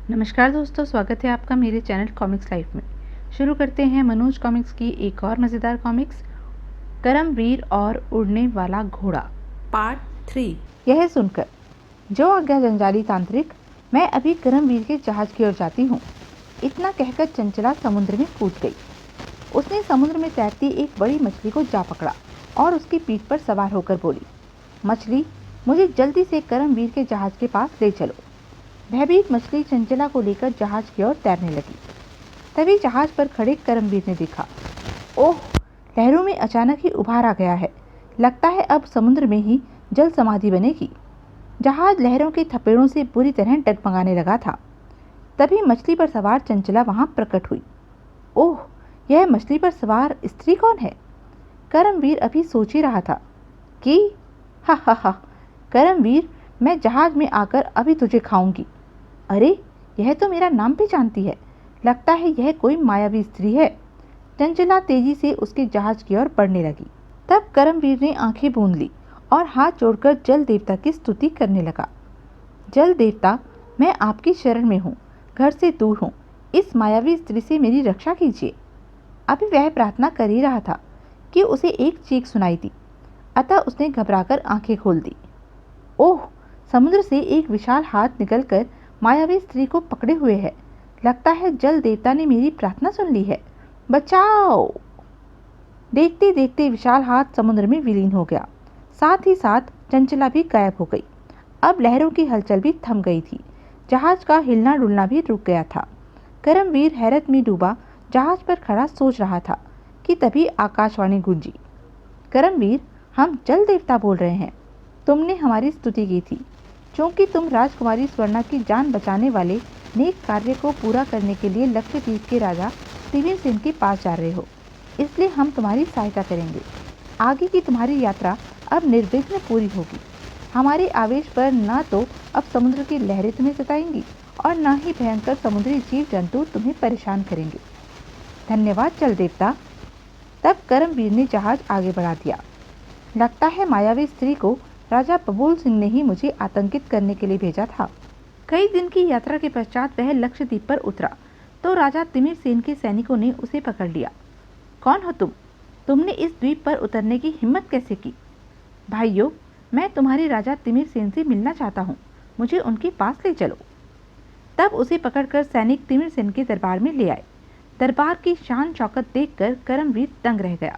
नमस्कार दोस्तों, स्वागत है आपका मेरे चैनल कॉमिक्स लाइफ में। शुरू करते हैं मनोज कॉमिक्स की एक और मज़ेदार कॉमिक्स, करमवीर और उड़ने वाला घोड़ा पार्ट 3। यह सुनकर जो आज्ञा जंजाली तांत्रिक, मैं अभी करमवीर के जहाज की ओर जाती हूँ, इतना कहकर चंचला समुद्र में कूद गई। उसने समुद्र में तैरती एक बड़ी मछली को जा पकड़ा और उसकी पीठ पर सवार होकर बोली, मछली, मुझे जल्दी से करमवीर के जहाज के पास ले चलो। भयभीत मछली चंचला को लेकर जहाज की ओर तैरने लगी। तभी जहाज पर खड़े करमवीर ने देखा, ओह, लहरों में अचानक ही उभार आ गया है। लगता है अब समुद्र में ही जल समाधि बनेगी। जहाज लहरों के थपेड़ों से बुरी तरह डगमगाने लगा था। तभी मछली पर सवार चंचला वहां प्रकट हुई। ओह, यह मछली पर सवार स्त्री कौन है? करमवीर अभी सोच ही रहा था कि हा हा हा, करमवीर, मैं जहाज में आकर अभी तुझे खाऊंगी। अरे, यह तो मेरा नाम भी जानती है। लगता है यह कोई मायावी स्त्री है। चंचला तेजी से उसके जहाज की ओर बढ़ने लगी। तब करमवीर ने आंखें मूंद ली और हाथ जोड़कर जल देवता की स्तुति करने लगा। जल देवता, मैं आपकी शरण में हूँ, घर से दूर हूँ। इस मायावी स्त्री से मेरी रक्षा कीजिए। अभी वह प्रार्थना कर ही रहा था कि उसे एक चीख सुनाई दी। अतः उसने घबराकर आंखें खोल दी। ओह, समुद्र से एक विशाल हाथ निकलकर मायावी स्त्री को पकड़े हुए है। लगता है जल देवता ने मेरी प्रार्थना सुन ली है। बचाओ! देखते देखते विशाल हाथ समुद्र में विलीन हो गया। साथ ही साथ चंचला भी गायब हो गई। अब लहरों की हलचल भी थम गई थी। जहाज का हिलना डुलना भी रुक गया था। करमवीर हैरत में डूबा जहाज पर खड़ा सोच रहा था कि तभी आकाशवाणी गूंजी। करमवीर, हम जल देवता बोल रहे हैं। तुमने हमारी स्तुति की थी। क्योंकि तुम राजकुमारी स्वर्णा की जान बचाने वाले नेक कार्य को पूरा करने के लिए लक्षद्वीप के राजा तिमिर सेन के पास जा रहे हो, इसलिए हम तुम्हारी सहायता करेंगे। आगे की तुम्हारी यात्रा अब निर्विघ्न पूरी होगी। हमारे आवेश पर न तो अब समुद्र की लहरें तुम्हें सताएंगी और न ही भयंकर समुद्री जीव जंतु तुम्हें परेशान करेंगे। धन्यवाद जल देवता। तब करमवीर ने जहाज आगे बढ़ा दिया। लगता है मायावी स्त्री को राजा बबूल सिंह ने ही मुझे आतंकित करने के लिए भेजा था। कई दिन की यात्रा के पश्चात वह लक्षद्वीप पर उतरा तो राजा तिमिर सेन के सैनिकों ने उसे पकड़ लिया। कौन हो तुम? तुमने इस द्वीप पर उतरने की हिम्मत कैसे की? भाइयों, मैं तुम्हारे राजा तिमिर सेन से मिलना चाहता हूँ। मुझे उनके पास ले चलो। तब उसे पकड़कर सैनिक तिमिर सेन के दरबार में ले आए। दरबार की शान शौकत देखकर करमवीर दंग रह गया।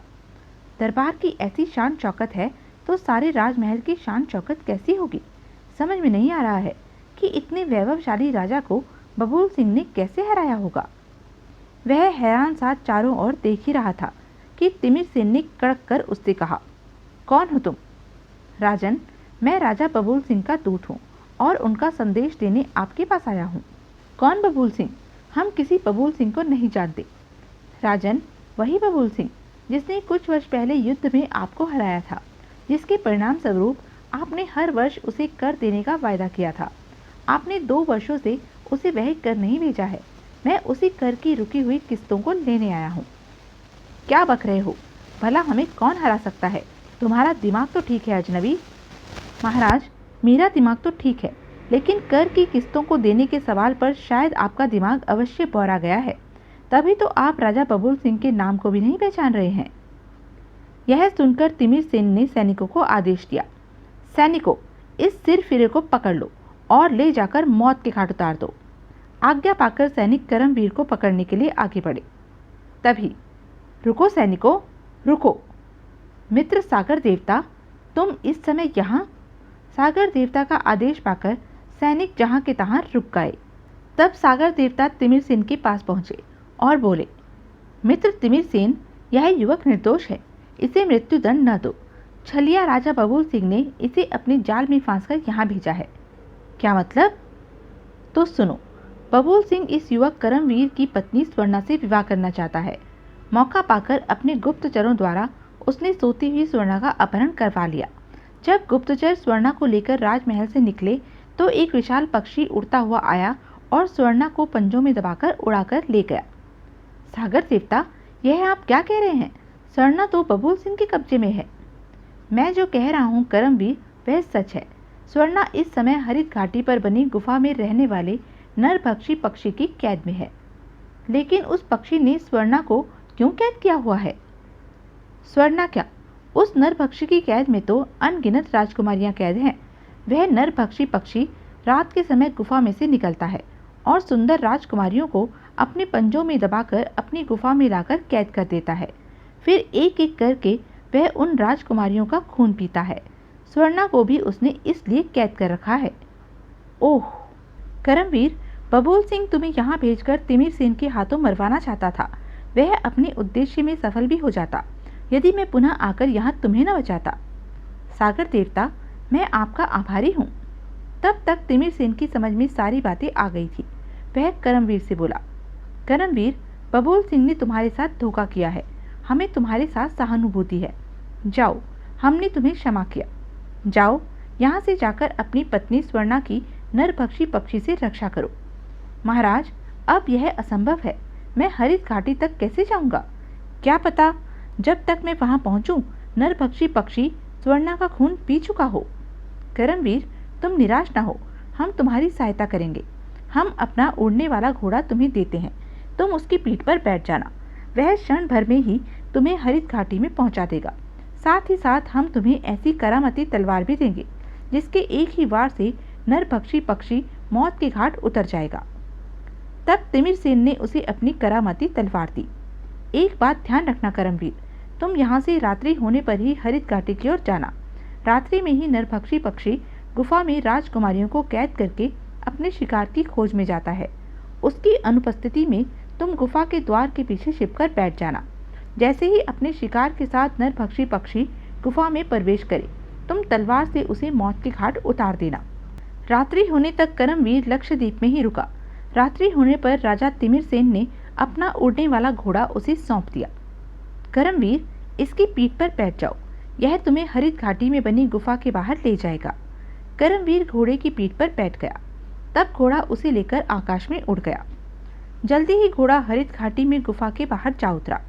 दरबार की ऐसी शान शौकत है तो सारे राजमहल की शान शौकत कैसी होगी? समझ में नहीं आ रहा है कि इतने वैभवशाली राजा को बबूल सिंह ने कैसे हराया होगा। वह हैरान सा चारों ओर देख ही रहा था कि तिमिर सेन ने कड़क कर उससे कहा, कौन हो तुम? राजन, मैं राजा बबूल सिंह का दूत हूँ और उनका संदेश देने आपके पास आया हूँ। कौन बबूल सिंह? हम किसी बबूल सिंह को नहीं जानते। राजन, वही बबूल सिंह जिसने कुछ वर्ष पहले युद्ध में आपको हराया था, जिसके परिणाम स्वरूप आपने हर वर्ष उसे कर देने का वायदा किया था। आपने 2 वर्षों से उसे वह कर नहीं भेजा है। मैं उसी कर की रुकी हुई किस्तों को लेने आया हूँ। क्या बक रहे हो? भला हमें कौन हरा सकता है? तुम्हारा दिमाग तो ठीक है अजनबी। महाराज, मेरा दिमाग तो ठीक है, लेकिन कर की किस्तों को देने के सवाल पर शायद आपका दिमाग अवश्य बौरा गया है। तभी तो आप राजा बबूल सिंह के नाम को भी नहीं पहचान रहे हैं। यह सुनकर तिमिर सेन ने सैनिकों को आदेश दिया, सैनिकों, इस सिर फिरे को पकड़ लो और ले जाकर मौत के घाट उतार दो। आज्ञा पाकर सैनिक करमवीर को पकड़ने के लिए आगे बढ़े। तभी, रुको सैनिकों, रुको। मित्र सागर देवता, तुम इस समय यहाँ? सागर देवता का आदेश पाकर सैनिक जहाँ के तहाँ रुक गए। तब सागर देवता तिमिर सेन के पास पहुंचे और बोले, मित्र तिमिर सेन, यह युवक निर्दोष है, इसे मृत्युदंड न दो। छलिया राजा बबूल सिंह ने इसे अपने जाल में फांसकर यहाँ भेजा है। क्या मतलब? तो सुनो, बबूल सिंह इस युवक करमवीर की पत्नी स्वर्णा से विवाह करना चाहता है। मौका पाकर अपने गुप्तचरों द्वारा उसने सोती हुई स्वर्णा का अपहरण करवा लिया। जब गुप्तचर स्वर्णा को लेकर राजमहल से निकले तो एक विशाल पक्षी उड़ता हुआ आया और स्वर्णा को पंजों में दबाकर उड़ाकर ले गया। सागर देवता, यह आप क्या कह रहे हैं? स्वर्णा तो बबूल सिंह के कब्जे में है। मैं जो कह रहा हूँ करमवीर, वह सच है। स्वर्णा इस समय हरित घाटी पर बनी गुफा में रहने वाले नरभक्षी पक्षी की कैद में है। लेकिन उस पक्षी ने स्वर्णा को क्यों कैद किया हुआ है? स्वर्णा क्या, उस नरभक्षी की कैद में तो अनगिनत राजकुमारियां कैद हैं। वह नरभक्षी पक्षी रात के समय गुफा में से निकलता है और सुंदर राजकुमारियों को अपने पंजों में दबाकर अपनी गुफा में लाकर कैद कर देता है। फिर एक एक करके वह उन राजकुमारियों का खून पीता है। स्वर्णा को भी उसने इसलिए कैद कर रखा है। ओह, करमवीर, बबूल सिंह तुम्हें यहाँ भेजकर तिमिर सेन के हाथों मरवाना चाहता था। वह अपने उद्देश्य में सफल भी हो जाता यदि मैं पुनः आकर यहाँ तुम्हें न बचाता। सागर देवता, मैं आपका आभारी हूँ। तब तक तिमिर सेन की समझ में सारी बातें आ गई थी। वह करमवीर से बोला, करमवीर, बबूल सिंह ने तुम्हारे साथ धोखा किया है। हमें तुम्हारे साथ सहानुभूति है। जाओ, हमने तुम्हें क्षमा किया। जाओ, यहाँ से जाकर अपनी पत्नी स्वर्णा की नरभक्षी पक्षी से रक्षा करो। महाराज, अब यह असंभव है। मैं हरित घाटी तक कैसे जाऊंगा? क्या पता जब तक मैं वहां पहुंचूं नरभक्षी पक्षी स्वर्णा का खून पी चुका हो। करमवीर, तुम निराश न हो, हम तुम्हारी सहायता करेंगे। हम अपना उड़ने वाला घोड़ा तुम्हें देते हैं, तुम उसकी पीठ पर बैठ जाना। वह क्षण भर में ही तुम्हें हरित घाटी में पहुंचा देगा। साथ ही साथ हम तुम्हें ऐसी करामती तलवार भी देंगे जिसके एक ही वार से नरभक्षी पक्षी मौत के घाट उतर जाएगा। तब तिमिर सेन ने उसे अपनी करामती तलवार दी। एक बात ध्यान रखना करमवीर, तुम यहाँ से रात्रि होने पर ही हरित घाटी की ओर जाना। रात्रि में ही नरभक्षी पक्षी गुफा में राजकुमारियों को कैद करके अपने शिकार की खोज में जाता है। उसकी अनुपस्थिति में तुम गुफा के द्वार के पीछे छिपकर बैठ जाना। जैसे ही अपने शिकार के साथ नरभक्षी पक्षी गुफा में प्रवेश करे, तुम तलवार से उसे मौत के घाट उतार देना। रात्रि होने तक करमवीर लक्षद्वीप में ही रुका। रात्रि होने पर राजा तिमिर सेन ने अपना उड़ने वाला घोड़ा उसे सौंप दिया। करमवीर, इसकी पीठ पर बैठ जाओ, यह तुम्हें हरित घाटी में बनी गुफा के बाहर ले जाएगा। करमवीर घोड़े की पीठ पर बैठ गया। तब घोड़ा उसे लेकर आकाश में उड़ गया। जल्दी ही घोड़ा हरित घाटी में गुफा के बाहर जा उतरा।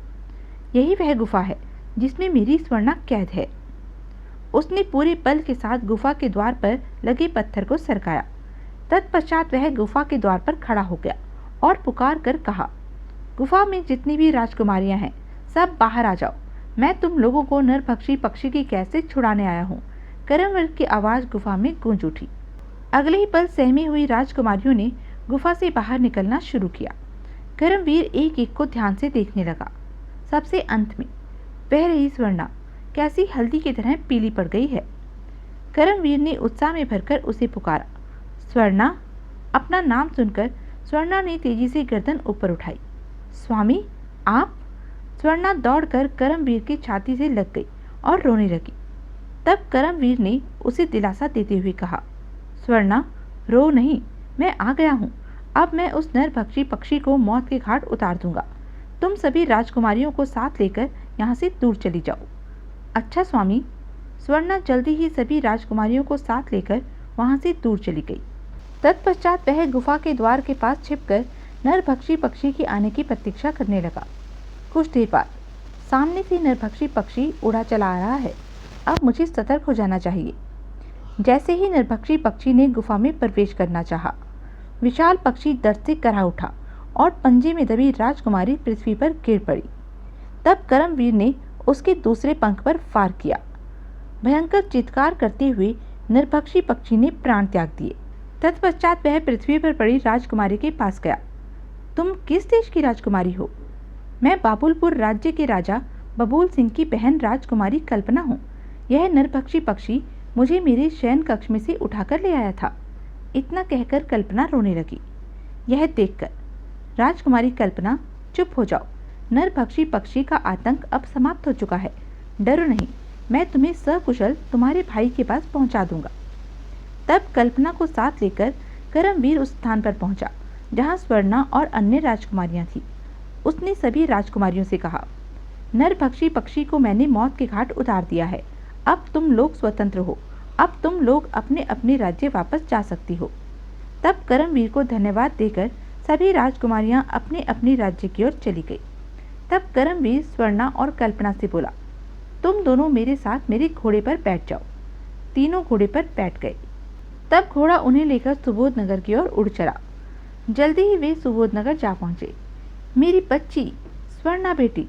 यही वह गुफा है जिसमें मेरी स्वर्णा कैद है। उसने पूरे बल के साथ गुफा के द्वार पर लगे पत्थर को सरकाया। तत्पश्चात वह गुफा के द्वार पर खड़ा हो गया और पुकार कर कहा, गुफा में जितनी भी राजकुमारियां हैं, सब बाहर आ जाओ। मैं तुम लोगों को नरभक्षी पक्षी की कैद से छुड़ाने आया हूँ। करमवीर की आवाज़ गुफा में गूंज उठी। अगले ही पल सहमी हुई राजकुमारियों ने गुफा से बाहर निकलना शुरू किया। करमवीर एक एक को ध्यान से देखने लगा। सबसे अंत में वह रही स्वर्णा, कैसी हल्दी की तरह पीली पड़ गई है। करमवीर ने उत्साह में भरकर उसे पुकारा, स्वर्णा। अपना नाम सुनकर स्वर्णा ने तेजी से गर्दन ऊपर उठाई। स्वामी, आप? स्वर्णा दौड़कर करमवीर की छाती से लग गई और रोने लगी। तब करमवीर ने उसे दिलासा देते हुए कहा, स्वर्णा, रो नहीं, मैं आ गया हूँ। अब मैं उस नरभक्षी पक्षी को मौत के घाट उतार दूंगा। तुम सभी राजकुमारियों को साथ लेकर यहाँ से दूर चली जाओ। अच्छा स्वामी। स्वर्णा जल्दी ही सभी राजकुमारियों को साथ लेकर वहाँ से दूर चली गई। तत्पश्चात वह गुफा के द्वार के पास छिपकर नरभक्षी पक्षी के आने की प्रतीक्षा करने लगा। कुछ देर बाद सामने से नरभक्षी पक्षी उड़ा चला आ रहा है। अब मुझे सतर्क हो जाना चाहिए। जैसे ही नरभक्षी पक्षी ने गुफा में प्रवेश करना चाहा, विशाल पक्षी दर्द से कराह उठा और पंजे में दबी राजकुमारी पृथ्वी पर गिर पड़ी। तब करमवीर ने उसके दूसरे पंख पर फार किया। भयंकर चित्कार करते हुए नरभक्षी पक्षी ने प्राण त्याग दिए। तत्पश्चात वह पृथ्वी पर पड़ी राजकुमारी के पास गया। तुम किस देश की राजकुमारी हो? मैं बाबुलपुर राज्य के राजा बबूल सिंह की बहन राजकुमारी कल्पना हूँ। यह नरभक्षी पक्षी मुझे मेरे शयन कक्ष में से उठाकर ले आया था। इतना कहकर कल्पना रोने लगी। यह देखकर राजकुमारी कल्पना, चुप हो जाओ। नरभक्षी पक्षी का आतंक अब समाप्त हो चुका है। डरो नहीं, मैं तुम्हें सकुशल तुम्हारे भाई के पास पहुंचा दूंगा। तब कल्पना को साथ लेकर करमवीर उस स्थान पर पहुंचा जहां स्वर्णा और अन्य राजकुमारियां थीं। उसने सभी राजकुमारियों से कहा, नरभक्षी पक्षी को मैंने मौत के घाट उतार दिया है। अब तुम लोग स्वतंत्र हो। अब तुम लोग अपने अपने राज्य वापस जा सकती हो। तब करमवीर को धन्यवाद देकर सभी राजकुमारियां अपने अपने राज्य की ओर चली गई। तब करमवीर स्वर्णा और कल्पना से बोला, तुम दोनों मेरे साथ मेरे घोड़े पर बैठ जाओ। तीनों घोड़े पर बैठ गए। तब घोड़ा उन्हें लेकर सुबोध नगर की ओर उड़ चला। जल्दी ही वे सुबोधनगर जा पहुंचे। मेरी बच्ची स्वर्णा बेटी।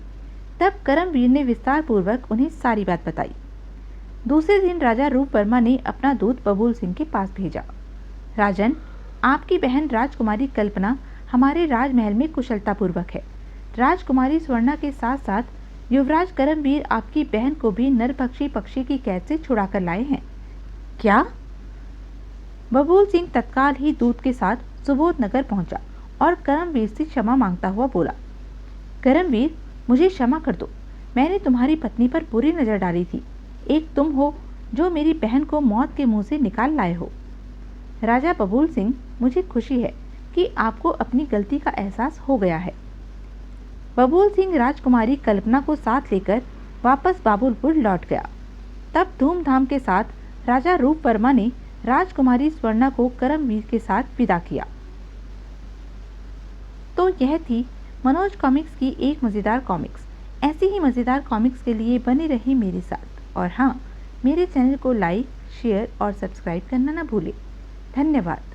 तब करमवीर ने विस्तार पूर्वक उन्हें सारी बात बताई। दूसरे दिन राजा रूप वर्मा ने अपना दूत बबूल सिंह के पास भेजा। राजन, आपकी बहन राजकुमारी कल्पना हमारे राजमहल में कुशलतापूर्वक है। राजकुमारी स्वर्णा के साथ साथ युवराज करमवीर आपकी बहन को भी नरभक्षी पक्षी की कैद से छुड़ा कर लाए हैं। क्या? बबूल सिंह तत्काल ही दूत के साथ सुबोधनगर पहुंचा और करमवीर से क्षमा मांगता हुआ बोला, करमवीर, मुझे क्षमा कर दो। मैंने तुम्हारी पत्नी पर बुरी नजर डाली थी। एक तुम हो जो मेरी बहन को मौत के मुंह से निकाल लाए हो। राजा बबूल सिंह, मुझे खुशी है कि आपको अपनी गलती का एहसास हो गया है। बबूल सिंह राजकुमारी कल्पना को साथ लेकर वापस बाबुलपुर लौट गया। तब धूमधाम के साथ राजा रूप वर्मा ने राजकुमारी स्वर्णा को करमवीर के साथ विदा किया। तो यह थी मनोज कॉमिक्स की एक मज़ेदार कॉमिक्स। ऐसी ही मज़ेदार कॉमिक्स के लिए बने रहिए मेरे साथ। और हाँ, मेरे चैनल को लाइक, शेयर और सब्सक्राइब करना ना भूलें। धन्यवाद।